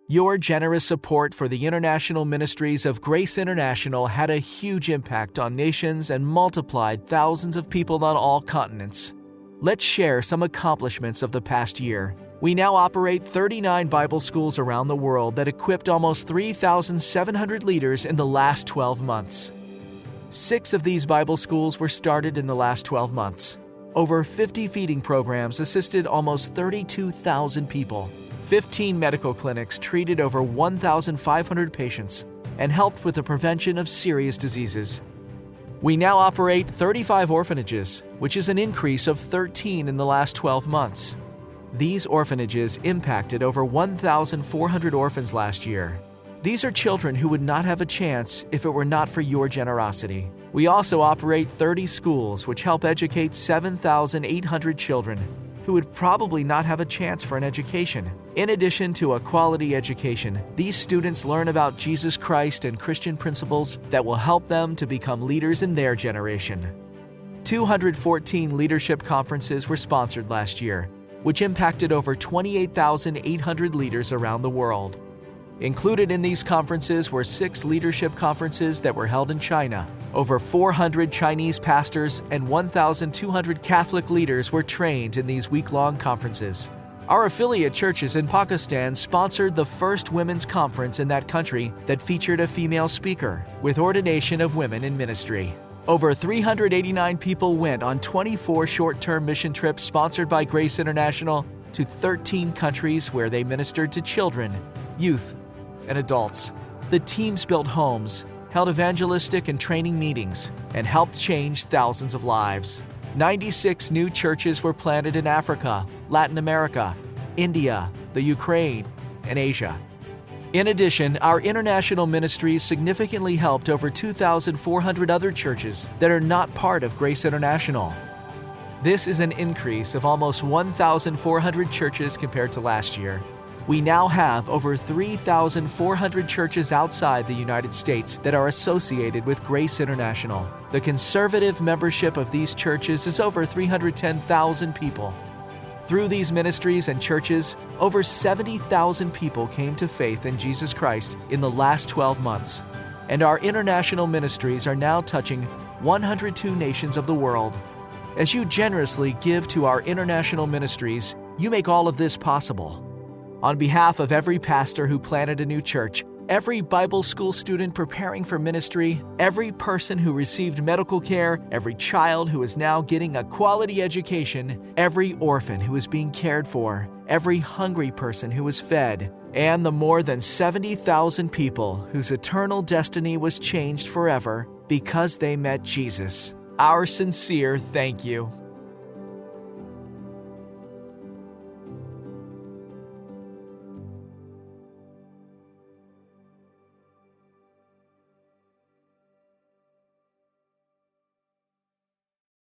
Your generous support for the international ministries of Grace International had a huge impact on nations and multiplied thousands of people on all continents. Let's share some accomplishments of the past year. We now operate 39 Bible schools around the world that equipped almost 3,700 leaders in the last 12 months. 6 of these Bible schools were started in the last 12 months. Over 50 feeding programs assisted almost 32,000 people. 15 medical clinics treated over 1,500 patients and helped with the prevention of serious diseases. We now operate 35 orphanages, which is an increase of 13 in the last 12 months. These orphanages impacted over 1,400 orphans last year. These are children who would not have a chance if it were not for your generosity. We also operate 30 schools, which help educate 7,800 children who would probably not have a chance for an education. In addition to a quality education, these students learn about Jesus Christ and Christian principles that will help them to become leaders in their generation. 214 leadership conferences were sponsored last year, which impacted over 28,800 leaders around the world. Included in these conferences were 6 leadership conferences that were held in China. Over 400 Chinese pastors and 1,200 Catholic leaders were trained in these week-long conferences. Our affiliate churches in Pakistan sponsored the first women's conference in that country that featured a female speaker, with ordination of women in ministry. Over 389 people went on 24 short-term mission trips sponsored by Grace International to 13 countries where they ministered to children, youth, and adults. The teams built homes, held evangelistic and training meetings, and helped change thousands of lives. 96 new churches were planted in Africa, Latin America, India, the Ukraine, and Asia. In addition, our international ministries significantly helped over 2,400 other churches that are not part of Grace International. This is an increase of almost 1,400 churches compared to last year. We now have over 3,400 churches outside the United States that are associated with Grace International. The conservative membership of these churches is over 310,000 people. Through these ministries and churches, over 70,000 people came to faith in Jesus Christ in the last 12 months. And our international ministries are now touching 102 nations of the world. As you generously give to our international ministries, you make all of this possible. On behalf of every pastor who planted a new church, every Bible school student preparing for ministry, every person who received medical care, every child who is now getting a quality education, every orphan who is being cared for, every hungry person who is fed, and the more than 70,000 people whose eternal destiny was changed forever because they met Jesus. Our sincere thank you.